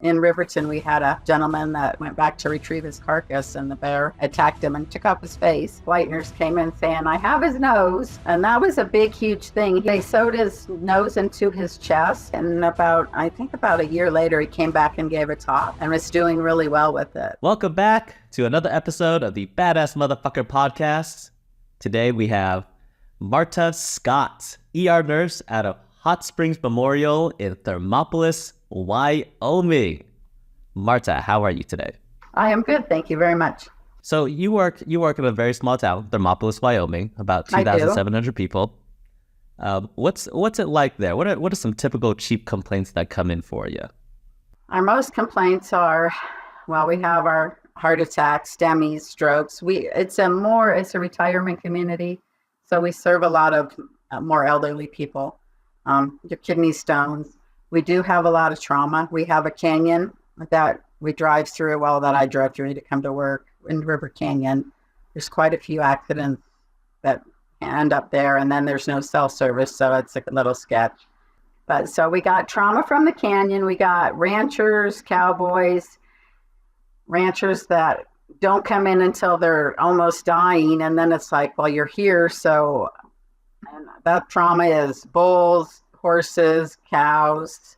In Riverton, we had a gentleman that went back to retrieve his carcass, and the bear attacked him and took off his face. Flight nurse came in saying, "I have his nose." And that was a big, huge thing. They sewed his nose into his chest. And about a year later, he came back and gave a talk and was doing really well with it. Welcome back to another episode of the Badass MuFKR podcast. Today we have Marta Scott, ER nurse at a Hot Springs Memorial in Thermopolis, Wyoming. Marta, how are you today? I am good, thank you very much. So you work in a very small town, Thermopolis, Wyoming, about 2,700 people. What's it like there? What are some typical cheap complaints that come in for you? Our most complaints are, we have our heart attacks, STEMIs, strokes. It's a retirement community, so we serve a lot of more elderly people. Your kidney stones. We do have a lot of trauma. We have a canyon that we drive through, that I drove through to come to work in River Canyon. There's quite a few accidents that end up there, and then there's no cell service, so it's a little sketch. But so we got trauma from the canyon. We got ranchers, cowboys, ranchers that don't come in until they're almost dying, and then it's like, well, you're here, so and that trauma is bulls, horses, cows,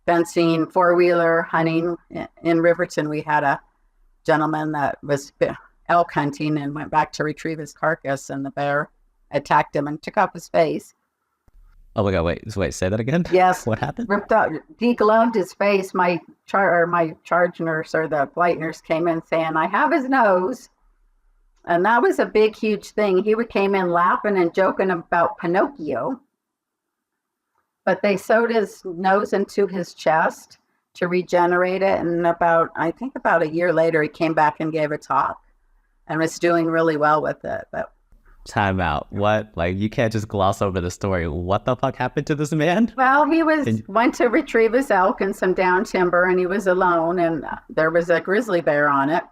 fencing, four-wheeler, hunting. In Riverton, we had a gentleman that was elk hunting and went back to retrieve his carcass, and the bear attacked him and took off his face. Oh my God, wait, say that again? Yes. What happened? Ripped out, degloved his face. My charge nurse or the flight nurse came in saying, "I have his nose." And that was a big, huge thing. He came in laughing and joking about Pinocchio. But they sewed his nose into his chest to regenerate it. And about a year later, he came back and gave a talk and was doing really well with it. But time out. What? Like, you can't just gloss over the story. What the fuck happened to this man? Well, he went to retrieve his elk and some down timber, and he was alone, and there was a grizzly bear on it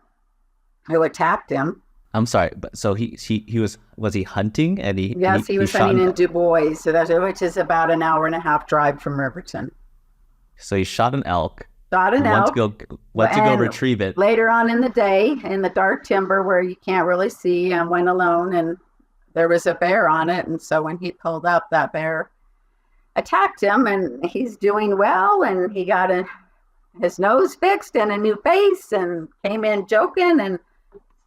who attacked him. I'm sorry, but so he was he hunting and he was hunting in Du Bois, which is about an hour and a half drive from Riverton. So he shot an elk. Went to go retrieve it. Later on in the day, in the dark timber where you can't really see, and went alone, and there was a bear on it. And so when he pulled up, that bear attacked him, and he's doing well, and he got his nose fixed and a new face, and came in joking. And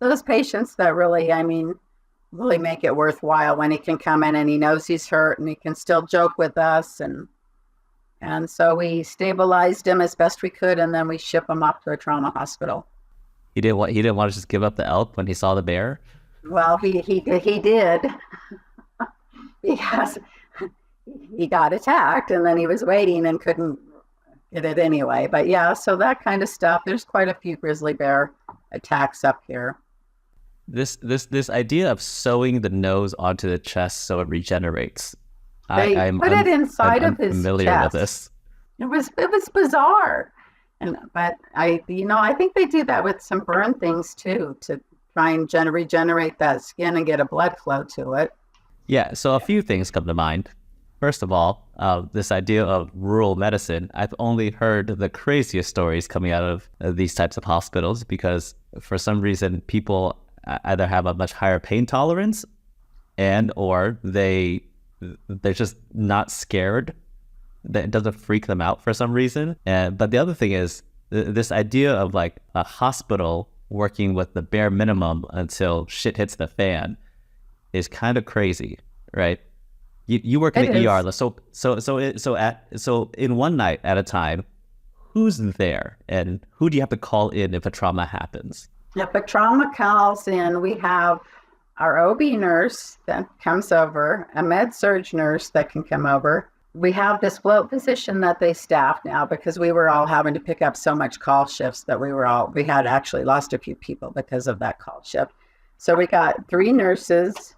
those patients that really make it worthwhile when he can come in and he knows he's hurt and he can still joke with us. And so we stabilized him as best we could, and then we ship him up to a trauma hospital. He didn't want to just give up the elk when he saw the bear? Well, he did. Because he got attacked, and then he was waiting and couldn't get it anyway. But yeah, so that kind of stuff. There's quite a few grizzly bear attacks up here. This idea of sewing the nose onto the chest so it regenerates. I'm inside of his familiar chest. with this. It was bizarre, but I think they do that with some burn things too, to try and regenerate that skin and get a blood flow to it. Yeah. So a few things come to mind. First of all, this idea of rural medicine. I've only heard the craziest stories coming out of these types of hospitals, because for some reason people either have a much higher pain tolerance or they're just not scared. That doesn't freak them out for some reason. But the other thing is this idea of like a hospital working with the bare minimum until shit hits the fan is kind of crazy, right? You work in the ER, so in one night at a time, who's there and who do you have to call in if a trauma happens? If a trauma calls in, we have our OB nurse that comes over, a med surg nurse that can come over. We have this float position that they staff now, because we were all having to pick up so much call shifts that we had actually lost a few people because of that call shift. So we got 3 nurses,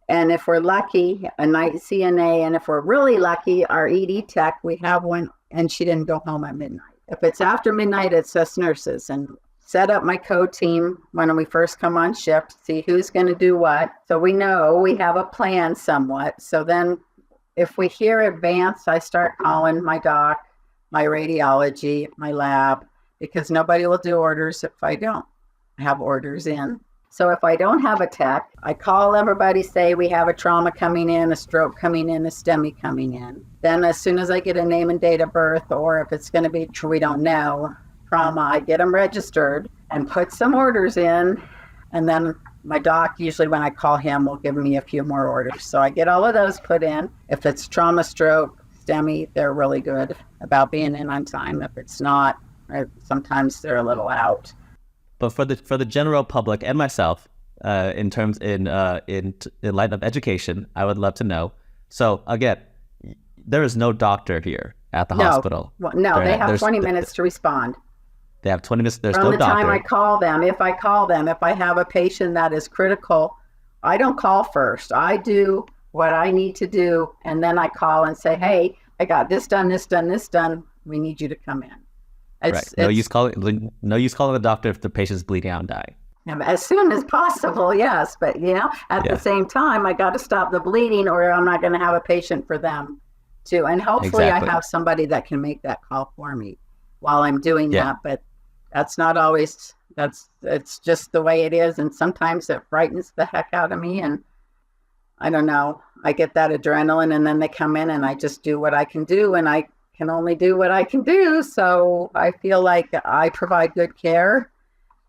and if we're lucky, a night CNA, and if we're really lucky, our ED tech, we have one, and she didn't go home at midnight. If it's after midnight, it's us nurses. And set up my code team when we first come on shift, see who's going to do what. So we know we have a plan somewhat. So then if we hear advance, I start calling my doc, my radiology, my lab, because nobody will do orders if I don't have orders in. So if I don't have a tech, I call everybody, say we have a trauma coming in, a stroke coming in, a STEMI coming in. Then as soon as I get a name and date of birth, or if it's going to be we don't know, trauma, I get them registered and put some orders in. And then my doc, usually when I call him, will give me a few more orders. So I get all of those put in. If it's trauma, stroke, STEMI, they're really good about being in on time. If it's not, sometimes they're a little out. But for the general public and myself, in light of education, I would love to know. So again, there is no doctor here at the hospital. Well, no, they have 20 minutes to respond. They have 20 minutes. There's From no the doctor. time I call them, if I have a patient that is critical, I don't call first. I do what I need to do, and then I call and say, hey, I got this done, this done, this done. We need you to come in. Right. No use calling the doctor if the patient's bleeding out and dying. As soon as possible, yes. But, at the same time, I got to stop the bleeding or I'm not going to have a patient for them too. And hopefully I have somebody that can make that call for me while I'm doing that. But that's not always, it's just the way it is. And sometimes it frightens the heck out of me. And I don't know, I get that adrenaline and then they come in and I just do what I can do. And I can only do what I can do. So I feel like I provide good care.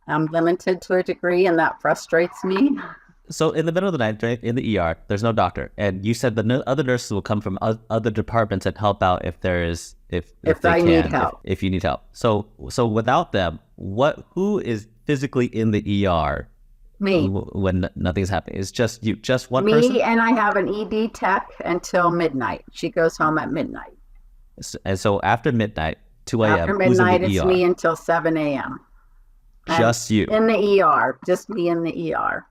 I'm limited to a degree and that frustrates me. So in the middle of the night in the ER, there's no doctor. And you said the other nurses will come from other departments and help out if they need help. If you need help. So without them, who is physically in the ER? Me. When nothing's happening? It's just you, just one Me, person? Me, and I have an ED tech until midnight. She goes home at midnight. And so after midnight, 2 a.m., after midnight, who's in the it's ER? Me until 7 a.m. Just you? In the ER. Just me in the ER.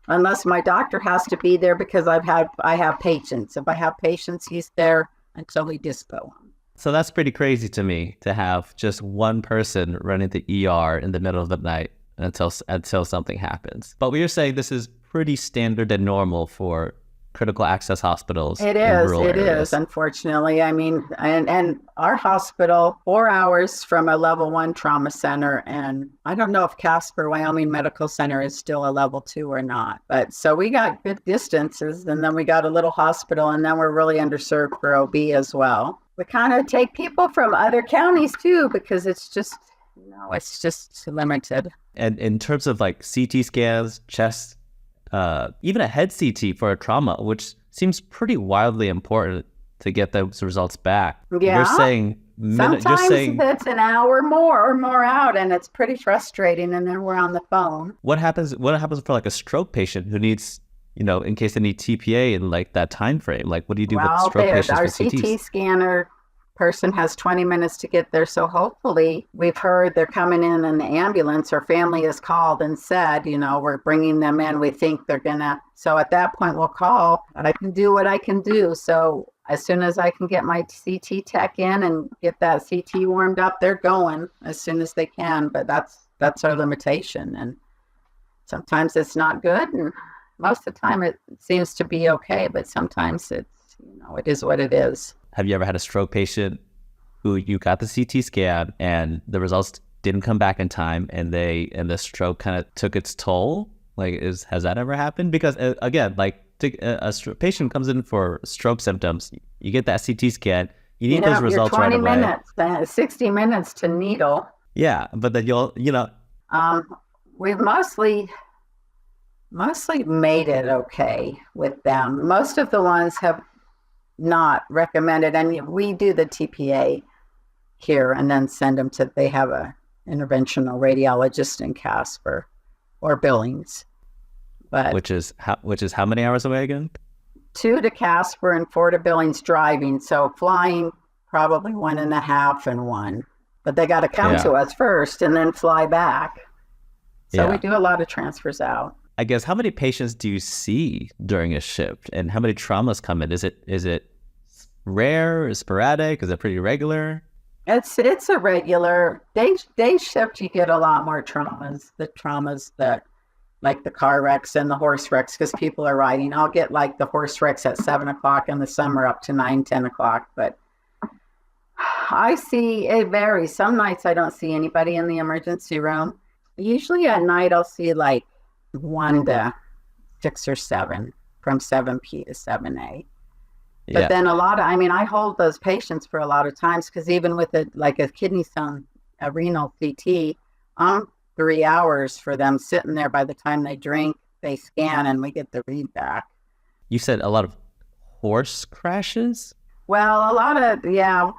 Unless my doctor has to be there because I have patients. If I have patients, he's there until we dispo him. So that's pretty crazy to me to have just one person running the ER in the middle of the night until something happens. But we are saying this is pretty standard and normal for critical access hospitals. It is, unfortunately. I mean, and our hospital, 4 hours from a level 1 trauma center, and I don't know if Casper, Wyoming Medical Center is still a level 2 or not. But so we got good distances, and then we got a little hospital, and then we're really underserved for OB as well. We kind of take people from other counties too, because it's just limited. And in terms of like CT scans, chest, even a head CT for a trauma, which seems pretty wildly important to get those results back. Yeah. You're saying sometimes it's an hour more out, and it's pretty frustrating. And then we're on the phone. What happens for like a stroke patient who needs, in case they need TPA in like that time frame? Like, what do you do with stroke patients? Our with CTs? CT scanner person has 20 minutes to get there. So hopefully we've heard they're coming in the ambulance, or family has called and said, we're bringing them in. We think they're gonna. So at that point we'll call, and I can do what I can do. So as soon as I can get my CT tech in and get that CT warmed up, they're going as soon as they can. But that's our limitation. And sometimes it's not good. And most of the time it seems to be okay. But sometimes it's, it is what it is. Have you ever had a stroke patient who you got the CT scan and the results didn't come back in time, and the stroke kind of took its toll? Like, has that ever happened? Because again, like a patient comes in for stroke symptoms, you get that CT scan, you need those results right away. 20 minutes, 60 minutes to needle. Yeah, but then we've mostly made it okay with them. Most of the ones have not recommended, and we do the TPA here and then send them to, they have a interventional radiologist in Casper or Billings, but which is how many hours away again? 2 to Casper and 4 to Billings driving. So flying probably 1.5 and 1, but they got to come to us first and then fly back. So we do a lot of transfers out. I guess, how many patients do you see during a shift, and how many traumas come in? Is it rare, sporadic? Is it pretty regular? It's a regular day shift. You get a lot more traumas. The traumas that, like the car wrecks and the horse wrecks, because people are riding. I'll get like the horse wrecks at 7 o'clock in the summer up to 9, 10 o'clock. But I see it varies. Some nights I don't see anybody in the emergency room. Usually at night I'll see like 1 to 6 or 7, from 7 p to 7 a. But Yeah. then I mean, I hold those patients for a lot of times because even with like a kidney stone, a renal CT, 3 hours for them sitting there. By the time they drink, they scan, and we get the read back. You said a lot of horse crashes? Well, a lot of, yeah,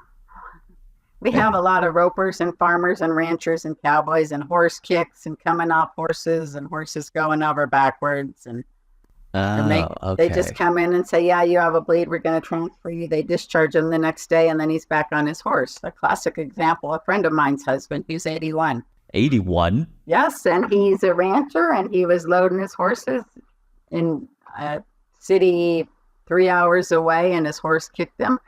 we have a lot of ropers and farmers and ranchers and cowboys and horse kicks and coming off horses and horses going over backwards. And Oh, they just okay. come in and say, yeah, you have a bleed. We're going to transfer you. They discharge him the next day, and then he's back on his horse. A classic example, a friend of mine's husband, who's 81. 81? Yes, and he's a rancher, and he was loading his horses in a city 3 hours away, and his horse kicked him.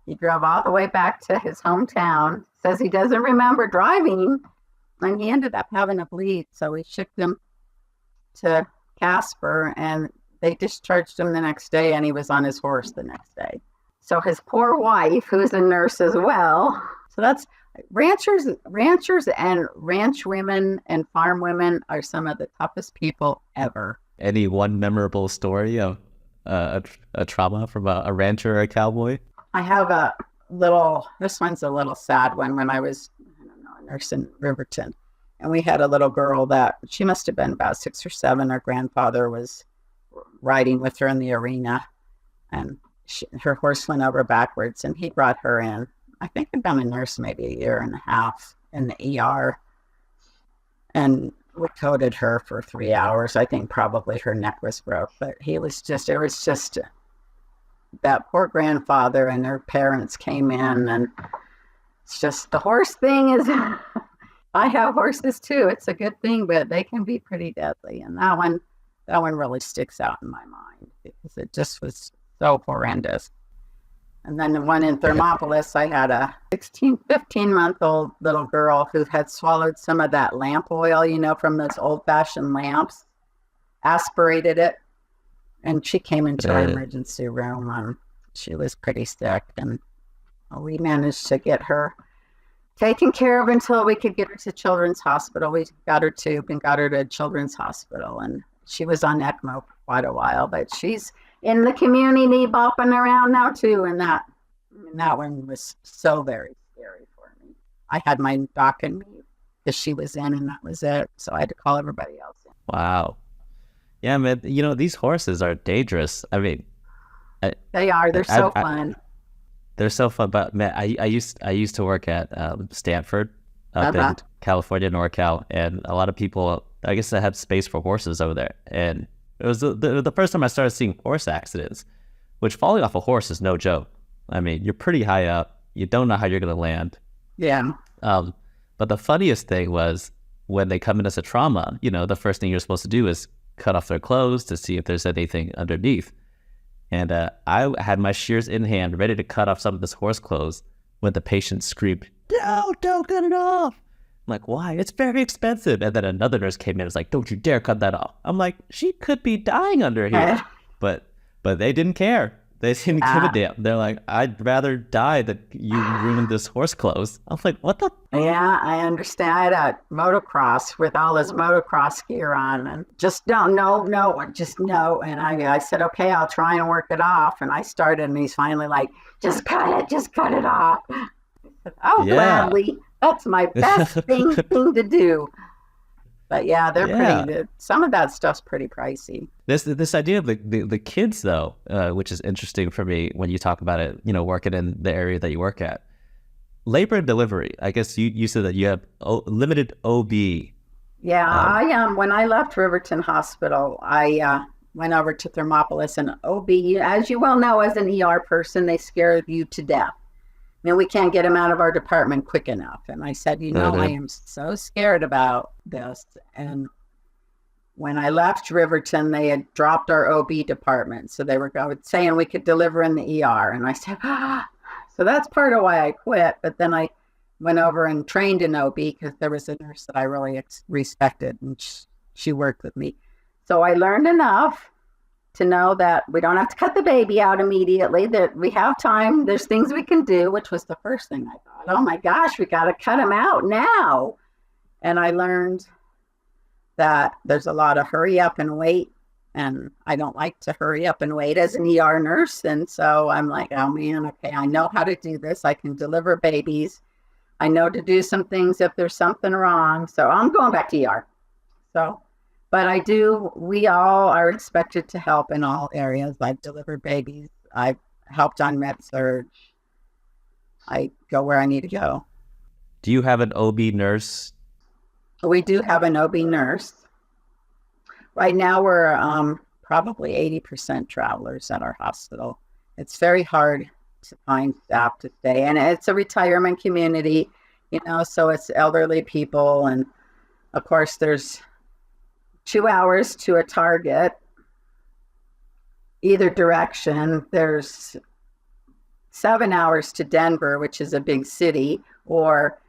He drove all the way back to his hometown, says he doesn't remember driving, and he ended up having a bleed. So we shipped him to Casper, and they discharged him the next day, and he was on his horse the next day. So his poor wife, who's a nurse as well. So that's ranchers and ranch women and farm women are some of the toughest people ever. Any one memorable story of a trauma from a rancher or a cowboy? I have this one's a little sad one. When I was, I don't know, a nurse in Riverton, and we had a little girl that she must have been about 6 or 7. Her grandfather was riding with her in the arena, and her horse went over backwards, and he brought her in. I think I'd been a nurse maybe a year and a half in the ER, and we coded her for 3 hours. I think probably her neck was broke, but it was just that poor grandfather and her parents came in, and it's just the horse thing is, I have horses too. It's a good thing, but they can be pretty deadly. And that one really sticks out in my mind because it just was so horrendous. And then the one in Thermopolis, I had a 15-month-old little girl who had swallowed some of that lamp oil, from those old-fashioned lamps, aspirated it, and she came into our emergency room, and she was pretty sick. And we managed to get her taken care of until we could get her to Children's Hospital. We got her tubed and got her to Children's Hospital, and she was on ECMO for quite a while, but she's in the community bopping around now too. And that one was so very scary for me. I had my doc and me because she was in, and that was it. So I had to call everybody else in. Wow. Yeah, man. These horses are dangerous. I mean, they are. They're so fun. They're so fun. But man, I used to work at Stanford up in California, NorCal, and a lot of people, I guess, they have space for horses over there. And it was the first time I started seeing horse accidents, which falling off a horse is no joke. I mean, you're pretty high up. You don't know how you're going to land. Yeah. But the funniest thing was when they come in as a trauma, the first thing you're supposed to do is cut off their clothes to see if there's anything underneath. And I had my shears in hand, ready to cut off some of this horse clothes when the patient screamed, "No, don't cut it off." I'm like, "Why? It's very expensive." And then another nurse came in and was like, "Don't you dare cut that off." I'm like, "She could be dying under here." But they didn't care. They didn't give a damn. They're like, "I'd rather die than you ruin this horse clothes." I'm like, "What the?" Yeah, I understand. I had a motocross with all his motocross gear on, and just just no. And I said, "Okay, I'll try and work it off." And I started, and he's finally like, "Just cut it off." I said, "Oh, yeah. Gladly. That's my best thing to do." But yeah, they're pretty. Some of that stuff's pretty pricey. This idea of the kids though, which is interesting for me when you talk about it. Working in the area that you work at, labor and delivery. I guess you said that you have limited OB. Yeah, I when I left Riverton Hospital, I went over to Thermopolis, and OB, as you well know, as an ER person, they scare you to death. We can't get him out of our department quick enough. And I said, I am so scared about this. And when I left Riverton, they had dropped our OB department. So they were saying we could deliver in the ER. And I said, So that's part of why I quit. But then I went over and trained in OB because there was a nurse that I really respected, and she worked with me. So I learned enough to know that we don't have to cut the baby out immediately, that we have time. There's things we can do, which was the first thing I thought. Oh my gosh, we got to cut him out now. And I learned that there's a lot of hurry up and wait. And I don't like to hurry up and wait as an ER nurse. And so I'm like, oh man, okay, I know how to do this. I can deliver babies. I know to do some things if there's something wrong. So I'm going back to ER. So, but we all are expected to help in all areas. I've delivered babies. I've helped on med surg. I go where I need to go. Do you have an OB nurse? We do have an OB nurse. Right now, we're probably 80% travelers at our hospital. It's very hard to find staff to stay. And it's a retirement community, so it's elderly people. And of course, there's 2 hours to a target, either direction. There's 7 hours to Denver, which is a big city, or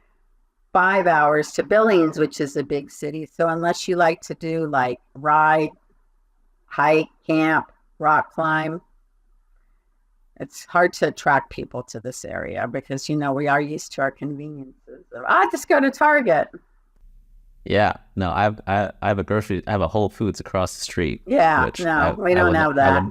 5 hours to Billings, which is a big city. So unless you like to do like ride, hike, camp, rock climb, it's hard to attract people to this area because, we are used to our conveniences. I just go to Target. Yeah, no, I have a Whole Foods across the street. Yeah, we don't have that.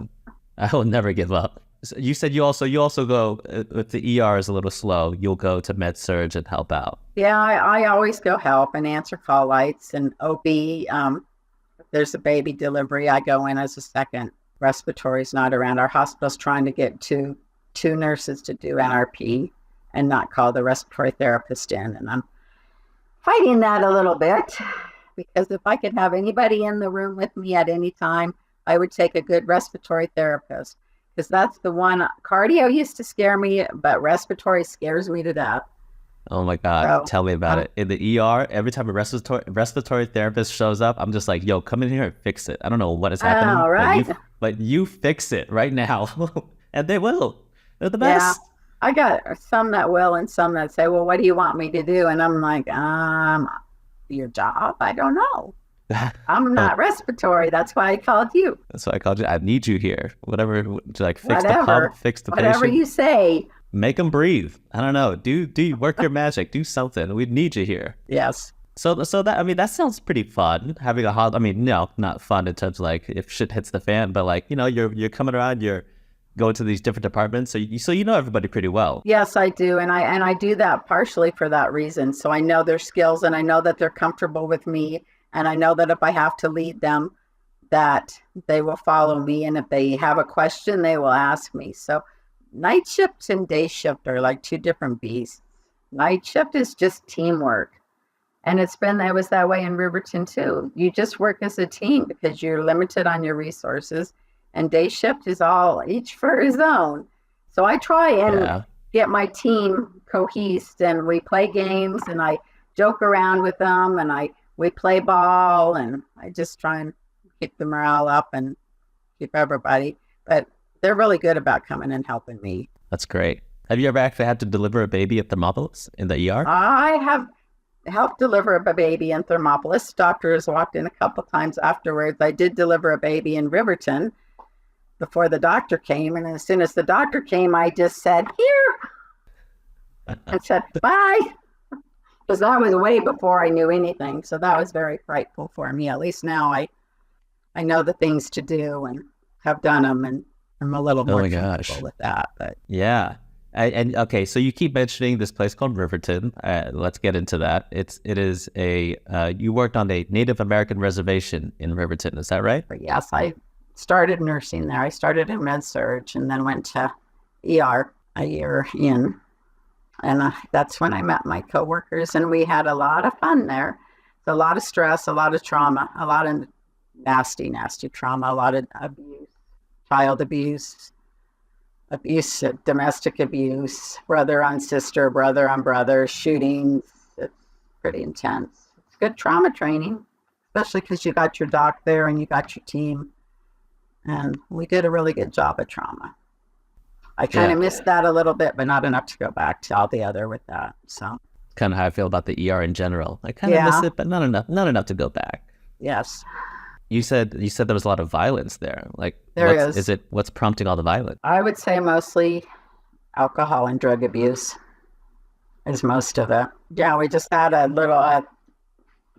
I will never give up. So you said you also go, if the ER is a little slow, you'll go to med surg and help out. Yeah, I always go help and answer call lights and OB. If there's a baby delivery, I go in as a second. Respiratory's not around. Our hospital's trying to get two nurses to do NRP and not call the respiratory therapist in. And I'm fighting that a little bit because if I could have anybody in the room with me at any time, I would take a good respiratory therapist. Because that's the one. Cardio used to scare me, but respiratory scares me to death. Oh my God, tell me about it. In the ER, every time a respiratory therapist shows up, I'm just like, yo, come in here and fix it. I don't know what is happening, right? but you fix it right now. And they will. They're the best. Yeah, I got some that will and some that say, well, what do you want me to do? And I'm like, your job? I don't know. I'm not respiratory. That's why I called you. That's why I called you. I need you here. Whatever, fix the pump, fix the patient. Whatever you say. Make them breathe. I don't know. Do work your magic. Do something. We need you here. Yes. So that sounds pretty fun. Having no, not fun in terms of like if shit hits the fan, but like you're coming around, you're going to these different departments, so you know everybody pretty well. Yes, I do, and I do that partially for that reason. So I know their skills, and I know that they're comfortable with me. And I know that if I have to lead them, that they will follow me. And if they have a question, they will ask me. So night shift and day shift are like two different beasts. Night shift is just teamwork. And it was that way in Riverton too. You just work as a team because you're limited on your resources. And day shift is all each for his own. So I try and get my team cohesed, and we play games and I joke around with them and we play ball, and I just try and keep the morale up and keep everybody. But they're really good about coming and helping me. That's great. Have you ever actually had to deliver a baby at Thermopolis in the ER? I have helped deliver a baby in Thermopolis. Doctors walked in a couple times afterwards. I did deliver a baby in Riverton before the doctor came. And as soon as the doctor came, I just said, here, and said, bye. Because that was way before I knew anything. So that was very frightful for me. At least now I know the things to do and have done them, and I'm a little more comfortable with that. But yeah. Okay, so you keep mentioning this place called Riverton. Let's get into that. It is you worked on a Native American reservation in Riverton. Is that right? Yes, I started nursing there. I started in med surg and then went to ER a year in. And that's when I met my coworkers, and we had a lot of fun there. So a lot of stress, a lot of trauma, a lot of nasty, nasty trauma, a lot of abuse, child abuse, domestic abuse, brother on sister, brother on brother, shootings. It's pretty intense. It's good trauma training, especially because you got your doc there and you got your team. And we did a really good job of trauma. I kind of missed that a little bit, but not enough to go back to all the other with that. So kind of how I feel about the ER in general. I kind of miss it, but not enough to go back. Yes. You said there was a lot of violence there. Like, There is. what's prompting all the violence? I would say mostly alcohol and drug abuse is most of it. Yeah, we just had a little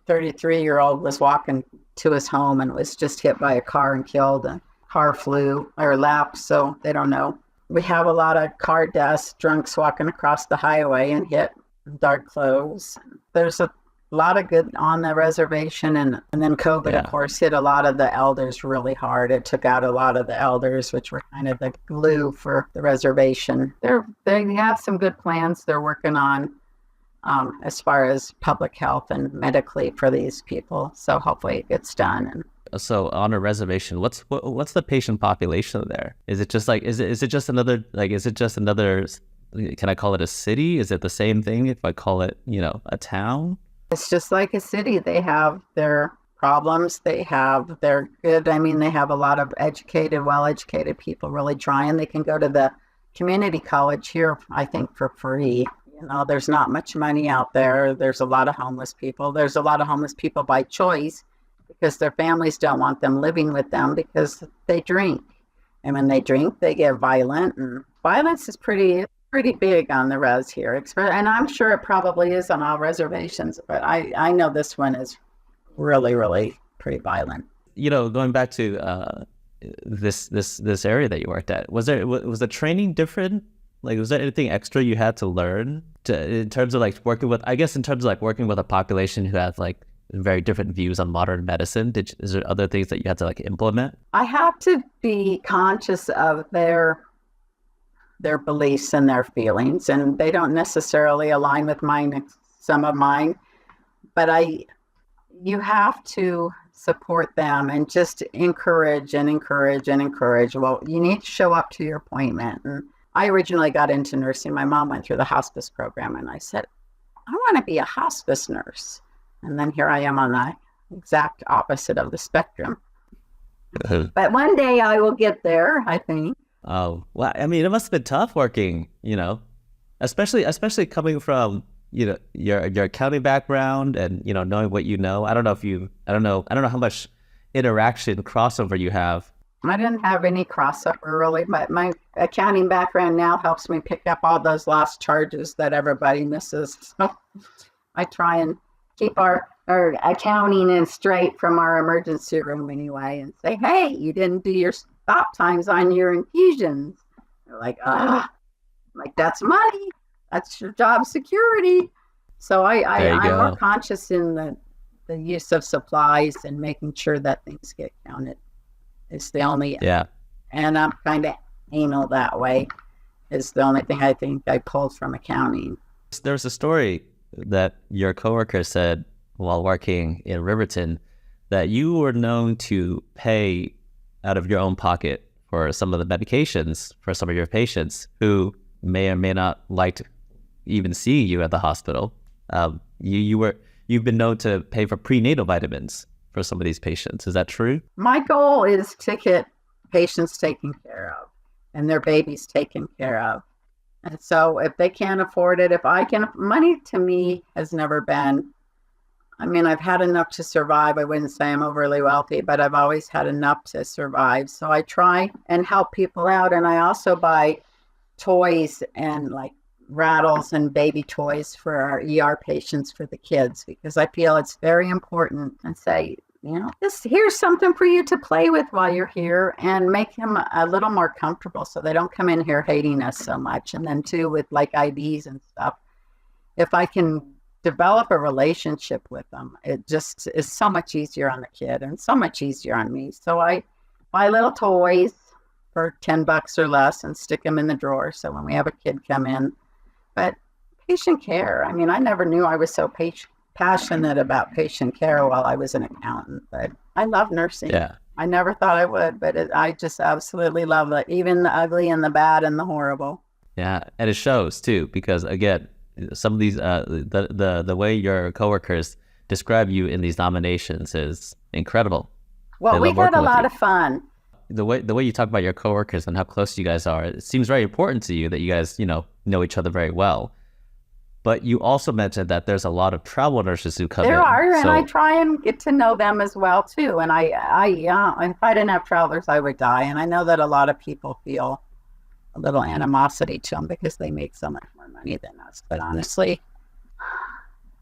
33-year-old was walking to his home and was just hit by a car and killed. A car flew or lapped, so they don't know. We have a lot of car deaths, drunks walking across the highway and hit dark clothes. There's a lot of good on the reservation, and then COVID, of course, hit a lot of the elders really hard. It took out a lot of the elders, which were kind of the glue for the reservation. They have some good plans they're working on as far as public health and medically for these people. So hopefully it gets done. And so on a reservation, what's the patient population there? Is it just like is it just another can I call it a city? Is it the same thing if I call it, a town? It's just like a city. They have their problems. They have their good. I mean, they have a lot of well-educated people really trying. They can go to the community college here, I think, for free. There's not much money out there. There's a lot of homeless people. There's a lot of homeless people by choice because their families don't want them living with them because they drink. And when they drink, they get violent. And violence is pretty big on the res here, and I'm sure it probably is on all reservations, but I know this one is really, really pretty violent. Going back to this area that you worked at, was the training different? Like, was there anything extra you had to learn in terms of working with a population who has very different views on modern medicine? Is there other things that you had to implement? I have to be conscious of their beliefs and their feelings, and they don't necessarily align with some of mine, but you have to support them and just encourage. Well, you need to show up to your appointment. And I originally got into nursing. My mom went through the hospice program, and I said, I want to be a hospice nurse. And then here I am on the exact opposite of the spectrum. But one day I will get there, I think. Oh, well, I mean, it must have been tough working, especially coming from, your accounting background and, knowing what I don't know how much interaction crossover you have. I didn't have any crossover really, but my accounting background now helps me pick up all those lost charges that everybody misses. So I try and keep our accounting in straight from our emergency room anyway and say, hey, you didn't do your stop times on your infusions. They're like, that's money. That's your job security. So I'm more conscious in the use of supplies and making sure that things get counted. It's the only, and I'm kind of anal that way. It's the only thing I think I pulled from accounting. There's a story that your coworker said while working in Riverton that you were known to pay out of your own pocket for some of the medications for some of your patients who may or may not like even seeing you at the hospital. You've been known to pay for prenatal vitamins for some of these patients. Is that true? My goal is to get patients taken care of and their babies taken care of. And so if they can't afford it, money to me has never been, I've had enough to survive. I wouldn't say I'm overly wealthy, but I've always had enough to survive. So I try and help people out. And I also buy toys and rattles and baby toys for our ER patients for the kids, because I feel it's very important, and say, here's something for you to play with while you're here, and make them a little more comfortable so they don't come in here hating us so much. And then too, with IVs and stuff, if I can develop a relationship with them, it just is so much easier on the kid and so much easier on me. So I buy little toys for $10 or less and stick them in the drawer. So when we have a kid come in, but patient care, I never knew I was so passionate about patient care while I was an accountant, but I love nursing. Yeah. I never thought I would, but I just absolutely love it. Even the ugly and the bad and the horrible. Yeah. And it shows too, because again, some of these, the way your coworkers describe you in these nominations is incredible. Well, we had a lot of fun. The way you talk about your coworkers and how close you guys are, it seems very important to you that you guys, know each other very well. But you also mentioned that there's a lot of travel nurses who come in. There are, and So I try and get to know them as well too. And if I didn't have travelers, I would die. And I know that a lot of people feel a little animosity to them because they make so much more money than us. But honestly,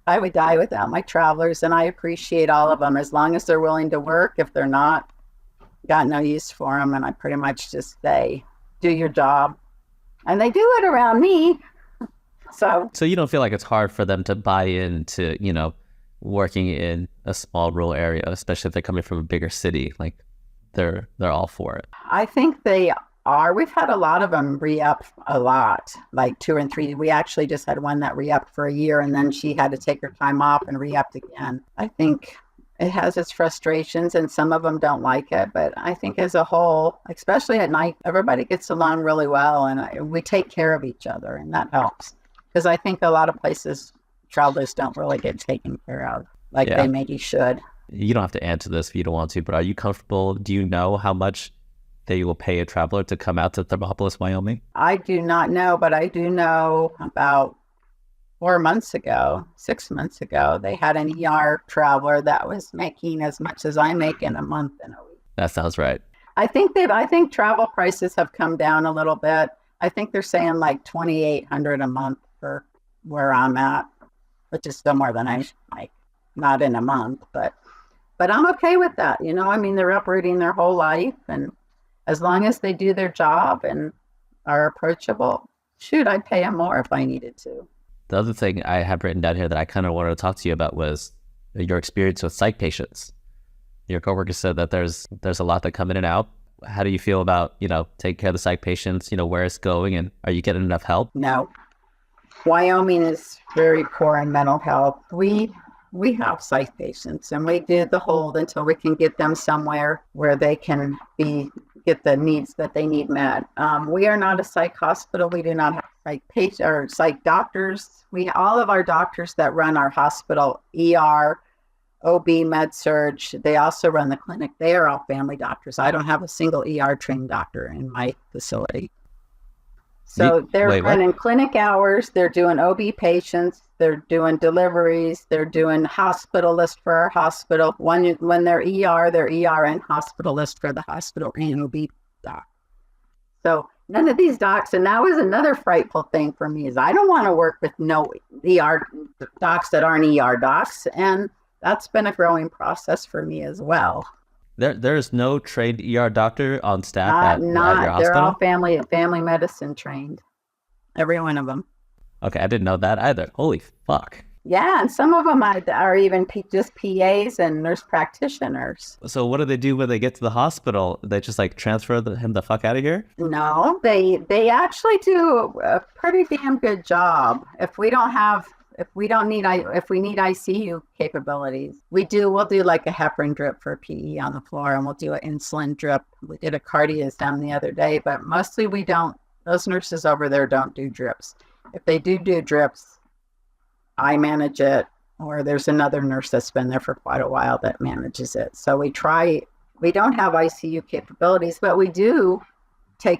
I would die without my travelers, and I appreciate all of them as long as they're willing to work. If they're not, got no use for them, and I pretty much just say, do your job. And they do it around me. So you don't feel like it's hard for them to buy into, working in a small rural area, especially if they're coming from a bigger city, like they're all for it. I think they are. We've had a lot of them re-up a lot, like 2 and 3. We actually just had one that re-upped for a year, and then she had to take her time off and re-upped again. I think it has its frustrations, and some of them don't like it. But I think as a whole, especially at night, everybody gets along really well, and we take care of each other, and that helps. Because I think a lot of places, travelers don't really get taken care of like they maybe should. You don't have to answer this if you don't want to, but are you comfortable? Do you know how much they will pay a traveler to come out to Thermopolis, Wyoming? I do not know, but I do know about 6 months ago, they had an ER traveler that was making as much as I make in a month in a week. That sounds right. I think travel prices have come down a little bit. I think they're saying like $2,800 a month for where I'm at, which is still more than I make, not in a month, but I'm okay with that. They're uprooting their whole life, and as long as they do their job and are approachable, shoot, I'd pay them more if I needed to. The other thing I have written down here that I kind of wanted to talk to you about was your experience with psych patients. Your coworker said that there's a lot that come in and out. How do you feel about, taking care of the psych patients, where it's going, and are you getting enough help? No. Wyoming is very poor in mental health. We have psych patients, and we do the hold until we can get them somewhere where they can get the needs that they need met. We are not a psych hospital. We do not have psych patients or psych doctors. All of our doctors that run our hospital, ER, OB, med surge, they also run the clinic. They are all family doctors. I don't have a single ER trained doctor in my facility. So they're running clinic hours. They're doing OB patients. They're doing deliveries. They're doing hospitalist for our hospital. When they're ER and hospitalist for the hospital and OB doc. So none of these docs, and that was another frightful thing for me, is I don't want to work with no ER docs that aren't ER docs. And that's been a growing process for me as well. There's no trained ER doctor on staff at your hospital? They're all family medicine trained. Every one of them. Okay, I didn't know that either. Holy fuck. Yeah, and some of them are even just PAs and nurse practitioners. So what do they do when they get to the hospital? They just transfer him the fuck out of here? No, they actually do a pretty damn good job. If we need ICU capabilities, we'll do like a heparin drip for PE on the floor, and we'll do an insulin drip. We did a cardiac the other day, but mostly we don't. Those nurses over there don't do drips. If they do drips, I manage it, or there's another nurse that's been there for quite a while that manages it. So we don't have ICU capabilities, but we do they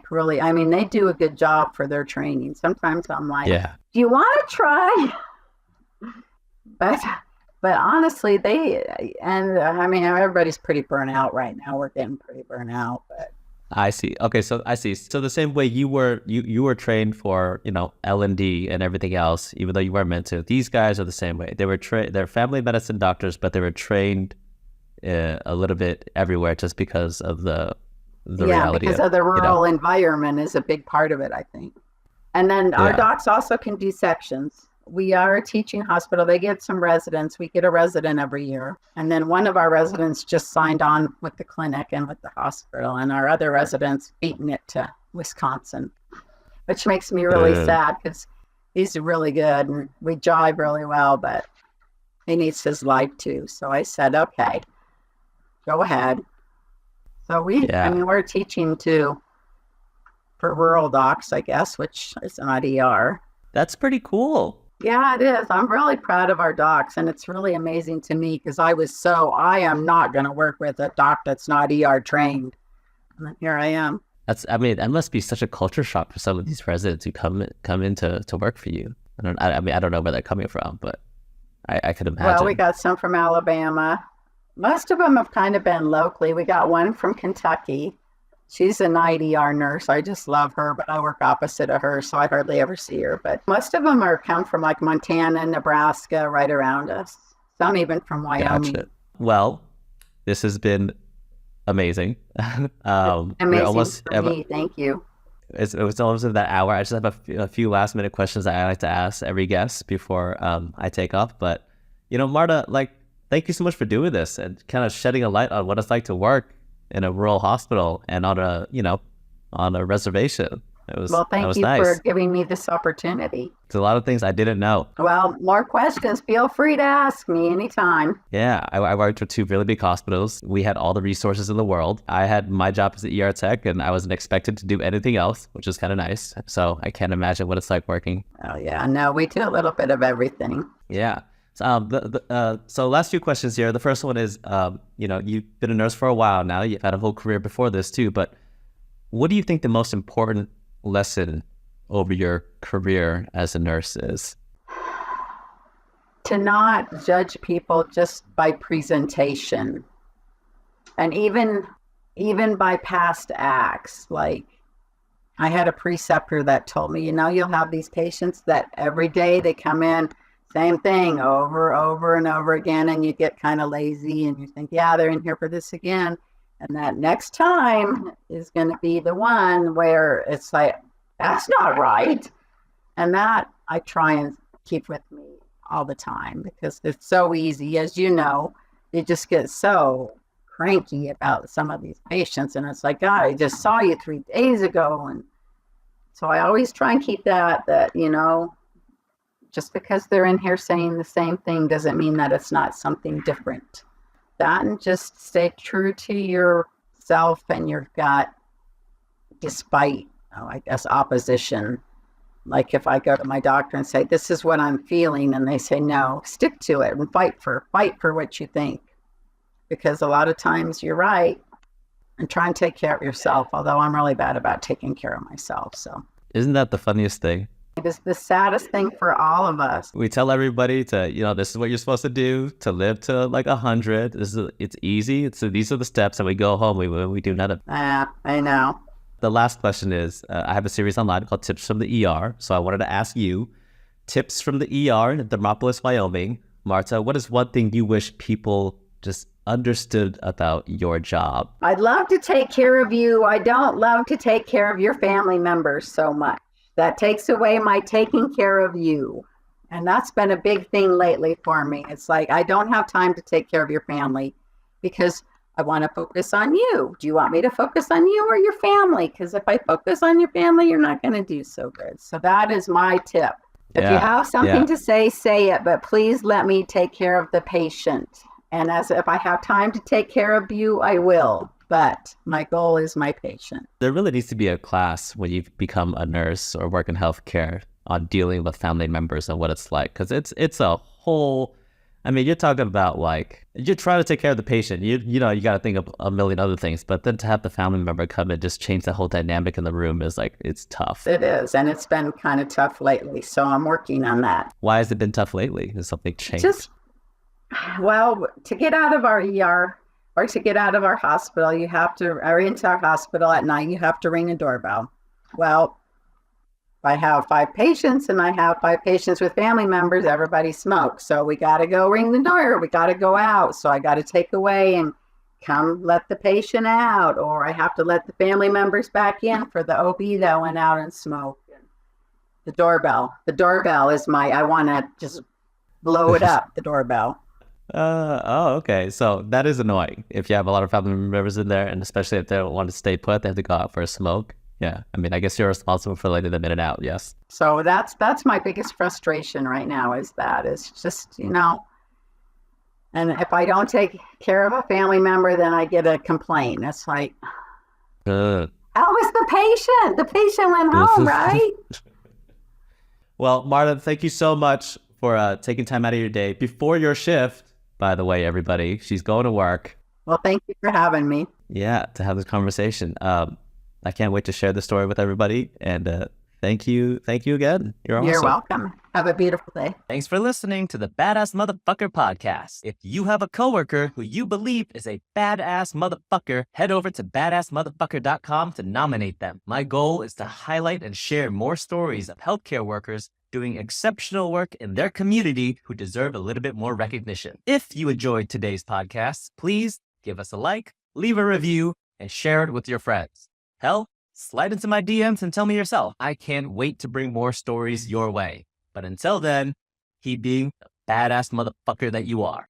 do a good job for their training. Sometimes I'm like, do you want to try? But honestly, everybody's pretty burnt out right now. We're getting pretty burnt out, but I see. Okay, so I see. So the same way you were trained for, L&D and everything else, even though you weren't meant to. These guys are the same way. They're family medicine doctors, but they were trained a little bit everywhere just because of the reality. Because of the rural environment is a big part of it, I think. And then our docs also can do sections. We are a teaching hospital. They get some residents. We get a resident every year. And then one of our residents just signed on with the clinic and with the hospital. And our other residents beaten it to Wisconsin, which makes me really sad because he's really good and we jive really well, but he needs his life too. So I said, okay, go ahead. So we're teaching too for rural docs, I guess, which is not ER. That's pretty cool. Yeah, it is. I'm really proud of our docs, and it's really amazing to me because I am not going to work with a doc that's not ER trained. And here I am. That must be such a culture shock for some of these residents who come in to work for you. I mean, I don't know where they're coming from, but I could imagine. Well, we got some from Alabama. Most of them have kind of been locally. We got one from Kentucky. She's a night ER nurse. I just love her, but I work opposite of her, so I hardly ever see her. But most of them come from like Montana, Nebraska, right around us. Some even from Wyoming. Gotcha. Well, this has been amazing. Amazing for me. Thank you. It was almost that hour. I just have a few last minute questions that I like to ask every guest before I take off. But, Marta, thank you so much for doing this and kind of shedding a light on what it's like to work in a rural hospital and on a reservation. Thank you nice. for giving me this opportunity. It's a lot of things I didn't know. Well, more questions, feel free to ask me anytime. Yeah, I worked with 2 really big hospitals. We had all the resources in the world. I had my job as an ER tech, and I wasn't expected to do anything else, which is kind of nice. So I can't imagine what it's like working. Oh, yeah. No, we do a little bit of everything. Yeah. So last few questions here. The first one is, you've been a nurse for a while now. You've had a whole career before this too, but what do you think the most important lesson over your career as a nurse is? To not judge people just by presentation, and even by past acts. Like, I had a preceptor that told me, you'll have these patients that every day they come in, same thing over and over again, and you get kind of lazy and you think, yeah, they're in here for this again. And that next time is going to be the one where it's like, that's not right. And that I try and keep with me all the time, because it's so easy. As you know, you just get so cranky about some of these patients. And it's like, God, I just saw you 3 days ago. And so I always try and keep that, just because they're in here saying the same thing doesn't mean that it's not something different. That, and just stay true to yourself and your gut, despite, opposition. Like if I go to my doctor and say, this is what I'm feeling, and they say no, stick to it and fight for what you think. Because a lot of times you're right, and try and take care of yourself, although I'm really bad about taking care of myself. So isn't that the funniest thing? It is the saddest thing for all of us. We tell everybody to, this is what you're supposed to do to live to 100. It's easy. These are the steps, and we go home. We do none of it. I know. The last question is, I have a series online called Tips from the ER. So I wanted to ask you, tips from the ER in Thermopolis, Wyoming. Marta, what is one thing you wish people just understood about your job? I'd love to take care of you. I don't love to take care of your family members so much. That takes away my taking care of you. And that's been a big thing lately for me. It's like, I don't have time to take care of your family because I want to focus on you. Do you want me to focus on you or your family? Because if I focus on your family, you're not going to do so good. So that is my tip. If you have something to say it, but please let me take care of the patient. And if I have time to take care of you, I will. But my goal is my patient. There really needs to be a class when you become a nurse or work in healthcare on dealing with family members and what it's like. Because it's a whole, you're talking about you're trying to take care of the patient. You got to think of a million other things. But then to have the family member come and just change the whole dynamic in the room is it's tough. It is. And it's been kind of tough lately. So I'm working on that. Why has it been tough lately? Has something changed? To get out of our ER, or to get out of our hospital, or into our hospital at night, you have to ring a doorbell. Well, if I have 5 patients and I have 5 patients with family members, everybody smokes. So we got to go ring the door. We got to go out. So I got to take away and come let the patient out, or I have to let the family members back in for the OB that went out and smoked. The doorbell is I want to just blow it up, the doorbell. Okay. So that is annoying if you have a lot of family members in there, and especially if they don't want to stay put, they have to go out for a smoke. Yeah. I guess you're responsible for letting them in and out. Yes. So that's my biggest frustration right now is just, and if I don't take care of a family member, then I get a complaint. It's like, how was the patient? The patient went home, right? Well, Marta, thank you so much for taking time out of your day before your shift. By the way, everybody, she's going to work. Well, thank you for having me. Yeah, to have this conversation. I can't wait to share the story with everybody. And Thank you. Thank you again. You're You're awesome. welcome. Have a beautiful day. Thanks for listening to the Badass Motherfucker podcast. If you have a coworker who you believe is a badass motherfucker, head over to badassmotherfucker.com to nominate them. My goal is to highlight and share more stories of healthcare workers doing exceptional work in their community who deserve a little bit more recognition. If you enjoyed today's podcast, please give us a like, leave a review, and share it with your friends. Hell, slide into my DMs and tell me yourself. I can't wait to bring more stories your way. But until then, keep being the badass motherfucker that you are.